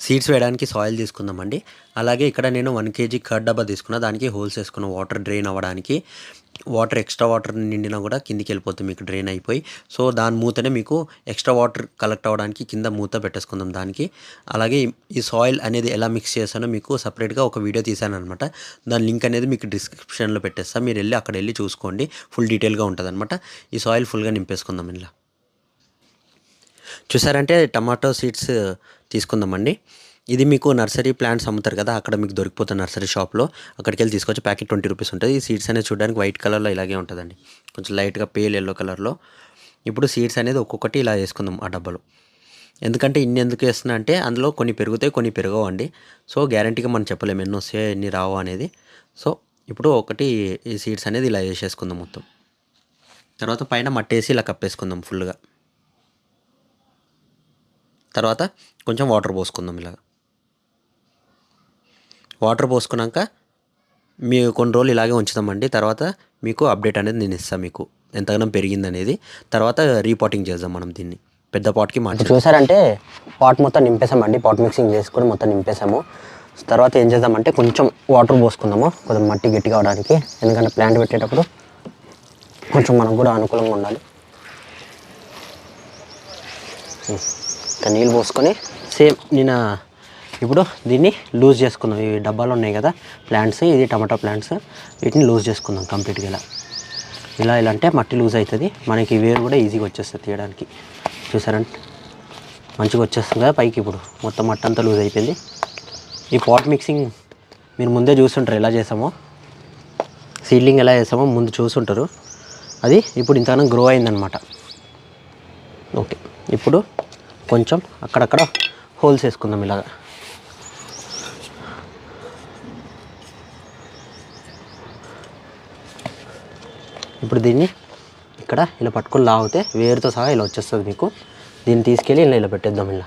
Seeds వేయడానికి soil తీసుకుందామండి. అలాగే ఇక్కడ నేను 1 కేజీ కర్డ్ డబ్బా తీసుకున్నా. దానికి హోల్స్ వేసుకున్న వాటర్ డ్రైన్ అవ్వడానికి. వాటర్ ఎక్స్ట్రా వాటర్ నిండినా కూడా కిందికి వెళ్ళిపోతుంది మీకు డ్రైన్ అయిపోయి. సో దాని మూతనే మీకు ఎక్స్ట్రా వాటర్ కలెక్ట్ అవ్వడానికి కింద మూత పెట్టేసుకుందాం దానికి. అలాగే ఈ సాయిల్ అనేది ఎలా మిక్స్ చేశానో మీకు సపరేట్గా ఒక వీడియో తీశాను అనమాట. దాని లింక్ అనేది మీకు డిస్క్రిప్షన్లో పెట్టేస్తాను. మీరు వెళ్ళి అక్కడ వెళ్ళి చూసుకోండి. ఫుల్ డీటెయిల్గా ఉంటుంది అనమాట. ఈ సాయిల్ ఫుల్గా నింపేసుకుందాం ఇలా. చూసారంటే టమాటో సీడ్స్ తీసుకుందామండి. ఇది మీకు నర్సరీ ప్లాంట్స్ అమ్ముతారు కదా, అక్కడ మీకు దొరికిపోతుంది నర్సరీ షాప్లో. అక్కడికి వెళ్ళి తీసుకొచ్చి ప్యాకెట్ 20 రూపీస్ ఉంటుంది. ఈ సీడ్స్ అనేది చూడడానికి వైట్ కలర్లో ఇలాగే ఉంటుందండి, కొంచెం లైట్గా పేల్ ఎల్లో కలర్లో. ఇప్పుడు సీడ్స్ అనేది ఒక్కొక్కటి ఇలా వేసుకుందాం ఆ డబ్బాలో. ఎందుకంటే ఇన్ని ఎందుకు వేస్తున్నా అంటే అందులో కొన్ని పెరుగుతాయి, కొన్ని పెరగవు అండి. సో గ్యారంటీగా మనం చెప్పలేము ఎన్ని వస్తాయో ఎన్ని రావు అనేది. సో ఇప్పుడు ఒకటి ఈ సీడ్స్ అనేది ఇలా వేసేసుకుందాం మొత్తం. తర్వాత పైన మట్టేసి ఇలా కప్పేసుకుందాం ఫుల్గా. తర్వాత కొంచెం వాటర్ పోసుకుందాం ఇలాగ. వాటర్ పోసుకున్నాక మీరు కొన్ని రోజులు ఇలాగే ఉంచుతామండి. తర్వాత మీకు అప్డేట్ అనేది నేను ఇస్తాను, మీకు ఎంతగానో పెరిగిందనేది. తర్వాత రీపాటింగ్ చేద్దాం మనం దీన్ని పెద్ద పాట్కి మార్చి. చూసారంటే పాట్ మొత్తం నింపేసామండి. పాట్ మిక్సింగ్ చేసుకొని మొత్తం నింపేసాము. తర్వాత ఏం చేద్దామంటే కొంచెం వాటర్ పోసుకుందాము, కొంచెం మట్టి గట్టిగా అవడానికి. ఎందుకంటే ప్లాంట్ పెట్టేటప్పుడు కొంచెం మనకు కూడా అనుకూలంగా ఉండాలి. ఇంకా నీళ్ళు పోసుకొని సేమ్ నేను ఇప్పుడు దీన్ని లూజ్ చేసుకుందాం. ఈ డబ్బాలు ఉన్నాయి కదా ప్లాంట్స్, ఇది టమాటా ప్లాంట్స్, వీటిని లూజ్ చేసుకుందాం కంప్లీట్గా ఇలా. ఇలా అంటే మట్టి లూజ్ అవుతుంది, మనకి వేరు కూడా ఈజీగా వచ్చేస్తుంది తీయడానికి. చూసారంటే మంచిగా వచ్చేస్తుంది కదా పైకి. ఇప్పుడు మొత్తం మట్టి అంతా లూజ్ అయిపోయింది. ఈ పాట్ మిక్సింగ్ మీరు ముందే చూస్తుంటారు ఎలా చేసామో, సీడ్లింగ్ ఎలా చేసామో ముందు చూస్తుంటారు. అది ఇప్పుడు ఇంతగానో గ్రో అయిందనమాట. ఓకే, ఇప్పుడు కొంచెం అక్కడక్కడ హోల్స్ వేసుకుందాం ఇలాగా. ఇప్పుడు దీన్ని ఇక్కడ ఇలా పట్టుకొని లాగితే వేరుతో సహా ఇలా వచ్చేస్తుంది మీకు. దీన్ని తీసుకెళ్ళి ఇలా పెట్టేద్దాం ఇలా.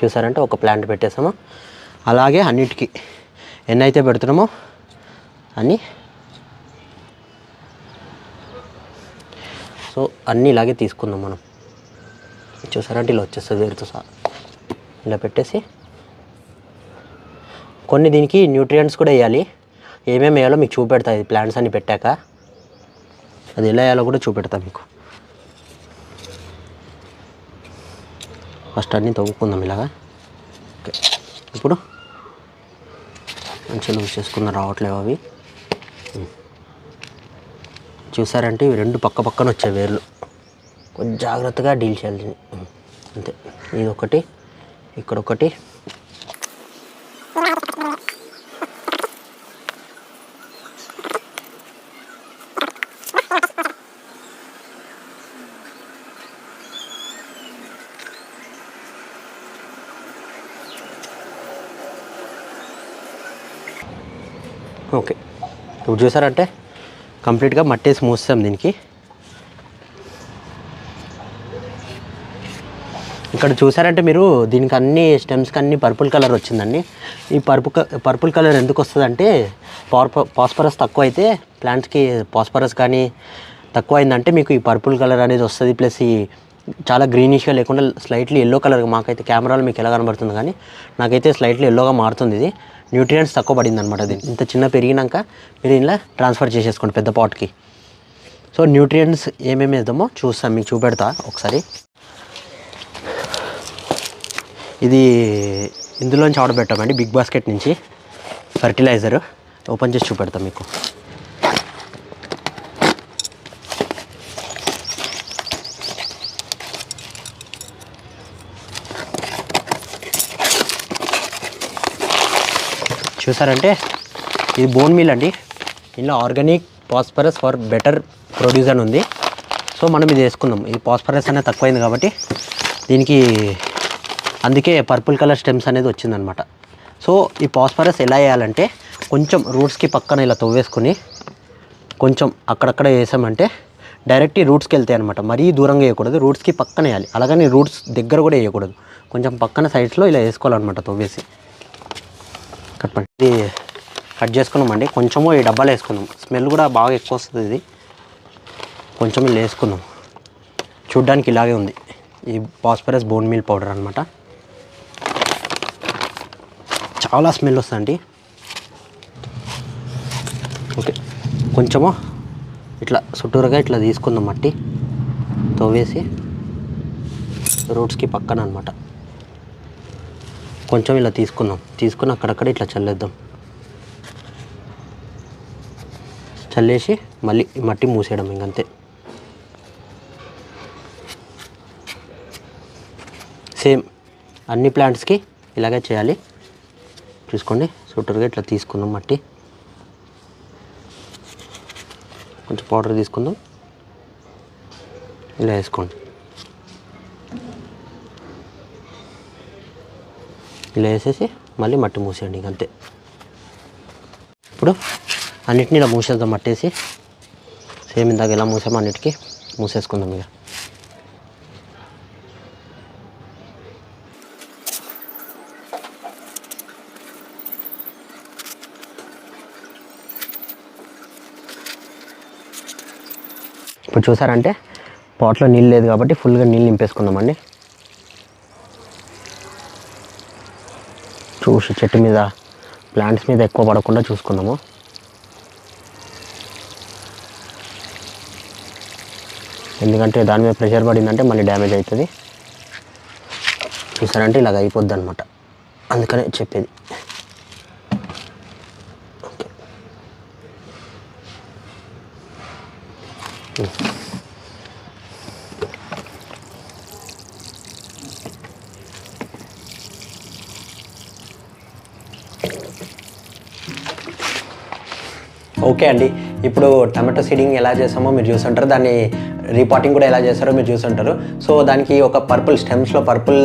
చూసారంటే ఒక ప్లాంట్ పెట్టేసాము. అలాగే అన్నిటికీ ఎన్నైతే పెడుతున్నామో అన్నీ, సో అన్నీ ఇలాగే తీసుకుందాం మనం. చూసారంటే ఇలా వచ్చేస్తుంది వేరుతో సహా. ఇలా పెట్టేసి కొన్ని దీనికి న్యూట్రియంట్స్ కూడా వేయాలి. ఏమేమి వేయాలో మీకు చూపెడతాయి ప్లాంట్స్ అన్ని పెట్టాక. అది ఎలా వేయాలో కూడా చూపెడతా మీకు. ఫస్ట్ అన్నీ తవ్వుకుందాం ఇలాగా. ఓకే, ఇప్పుడు మంచిగా లూజ్ చేసుకున్న రావట్లేవు అవి. చూసారంటే ఇవి రెండు పక్క పక్కన వచ్చే వేర్లు, కొంచెం జాగ్రత్తగా డీల్ చేయాలి అంతే. ఇది ఒకటి, ఇక్కడ ఒకటి. ఓకే, ఇప్పుడు చూసారంటే కంప్లీట్గా మట్టేసి మూస్తాం దీనికి. ఇక్కడ చూసారంటే మీరు దీనికి అన్ని స్టెమ్స్కి అన్ని పర్పుల్ కలర్ వచ్చిందండి. ఈ పర్పుల్ కలర్ ఎందుకు వస్తుందంటే ఫాస్ఫరస్ తక్కువ అయితే ప్లాంట్స్కి ఫాస్ఫరస్ కానీ తక్కువ అయిందంటే మీకు ఈ పర్పుల్ కలర్ అనేది వస్తుంది. ప్లస్ ఈ చాలా గ్రీనిష్గా లేకుండా స్లైట్లీ ఎల్లో కలర్, మాకైతే కెమెరాలో మీకు ఎలా కనబడుతుంది కానీ నాకైతే స్లైట్లీ ఎల్లోగా మారుతుంది. ఇది న్యూట్రియంట్స్ తక్కువ పడింది అనమాట. అది ఇంత చిన్న పెరిగినాక మీరు ఇలా ట్రాన్స్ఫర్ చేసేసుకోండి పెద్ద పాట్కి. సో న్యూట్రియంట్స్ ఏమేమి వేద్దామో చూస్తాం, మీకు చూపెడతా ఒకసారి. ఇది ఇందులోంచి ఆర్డర్ పెట్టామండి, బిగ్ బాస్కెట్ నుంచి ఫర్టిలైజర్. ఓపెన్ చేసి చూపెడతాం మీకు. చూసారంటే ఇది బోన్ మీల్ అండి. ఇందులో organic phosphorus for better produce అని ఉంది. సో మనం ఇది వేసుకుందాం. ఈ ఫాస్ఫరస్ అనేది తక్కువైంది కాబట్టి దీనికి అందుకే పర్పుల్ కలర్ స్టెమ్స్ అనేది వచ్చిందనమాట. సో ఈ ఫాస్ఫరస్ ఎలా వేయాలంటే కొంచెం రూట్స్కి పక్కన ఇలా తవ్వేసుకొని కొంచెం అక్కడక్కడ వేసామంటే డైరెక్ట్ రూట్స్కి వెళ్తాయి అనమాట. మరీ దూరంగా వేయకూడదు, రూట్స్కి పక్కన వేయాలి. అలాగని రూట్స్ దగ్గర కూడా వేయకూడదు, కొంచెం పక్కన సైడ్స్లో ఇలా వేసుకోవాలన్నమాట తవ్వేసి. ఇది కట్ చేసుకున్నామండి. కొంచెము ఈ డబ్బాలో వేసుకుందాం, స్మెల్ కూడా బాగా ఎక్కువ వస్తుంది. ఇది కొంచెం ఇలా వేసుకుందాం. చూడ్డానికి ఇలాగే ఉంది. ఈ ఫాస్ఫరస్ బోన్ మీల్ పౌడర్ అనమాట. చాలా స్మెల్ వస్తుందండి. ఓకే, కొంచెము ఇట్లా చుట్టూరుగా ఇట్లా తీసుకుందాం, మట్టి తవ్వేసి రూట్స్కి పక్కన అనమాట. కొంచెం ఇలా తీసుకుని అక్కడక్కడ ఇట్లా చల్లేద్దాం. చల్లేసి మళ్ళీ మట్టి మూసేయడం ఇంకంతే. సేమ్ అన్ని ప్లాంట్స్కి ఇలాగే చేయాలి. చూసుకోండి, చుట్టూరుగా ఇట్లా తీసుకుందాం మట్టి. కొంచెం పౌడర్ తీసుకుందాం, ఇలా వేసుకోండి. ఇలా వేసేసి మళ్ళీ మట్టి మూసేయండి ఇంకంతే. ఇప్పుడు అన్నిటిని ఇలా మూసేద్దాం, మట్టేసి సేమ్ ఇందాక ఎలా మూసామో అన్నిటికీ మూసేసుకుందాం ఇక. ఇప్పుడు చూసారంటే పాట్లో నీళ్ళు లేదు కాబట్టి ఫుల్గా నీళ్ళు నింపేసుకుందామండి. చూసి చెట్టు మీద ప్లాంట్స్ మీద ఎక్కువ పడకుండా చూసుకుందాము. ఎందుకంటే దాని మీద ప్రెషర్ పడిందంటే మళ్ళీ డ్యామేజ్ అవుతుంది. చూసారంటే ఇలాగ అయిపోద్ది అనమాట, అందుకనే చెప్పేది. ఓకే అండి, ఇప్పుడు టమాటో సీడింగ్ ఎలా చేసామో మీరు చూసుంటారు, దాన్ని రీపాటింగ్ కూడా ఎలా చేస్తారో మీరు చూసుంటారు. సో దానికి ఒక పర్పుల్ స్టెమ్స్లో పర్పుల్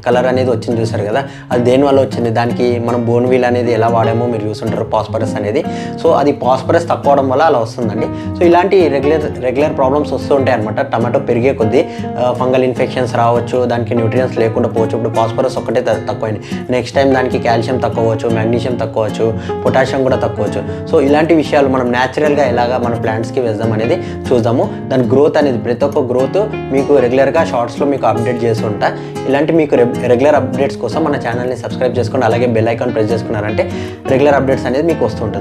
కలర్ అనేది వచ్చింది చూసారు కదా, అది దేనివల్ల వచ్చింది, దానికి మనం బోన్ వీల్ అనేది ఎలా వాడామో మీరు చూసుంటారు, ఫాస్ఫరస్ అనేది. సో అది ఫాస్ఫరస్ తక్కువ అవడం వల్ల అలా వస్తుందండి. సో ఇలాంటి రెగ్యులర్ ప్రాబ్లమ్స్ వస్తూ ఉంటాయి అనమాట. టమాటో పెరిగే కొద్దీ ఫంగల్ ఇన్ఫెక్షన్స్ రావచ్చు, దానికి న్యూట్రియన్స్ లేకుండా పోవచ్చు. ఇప్పుడు ఫాస్ఫరస్ ఒక్కటే తక్కువైంది, నెక్స్ట్ టైం దానికి కాల్షియం తక్కువ అవ్వచ్చు, మ్యాగ్నీషియం తక్కువ అవ్వచ్చు, పొటాషియం కూడా తక్కువ అవ్వచ్చు. సో ఇలాంటి విషయాలు మనం న్యాచురల్గా ఎలాగా మన ప్లాంట్స్కి వేద్దాం అనేది చూద్దాము. దాని గ్రోత్ అనేది ప్రతి ఒక్క గ్రోత్ మీకు రెగ్యులర్గా షార్ట్స్లో మీకు అప్డేట్ చేసి ఉంటా. ఇలాంటి మీకు రెగ్యులర్ అప్డేట్స్ కోసం మన ఛానల్ని సబ్స్క్రైబ్ చేసుకోండి, అలాగే బెల్ ఐకాన్ ప్రెస్ చేసుకున్నారంటే రెగ్యులర్ అప్డేట్స్ అనేది మీకు వస్తుంటుంది.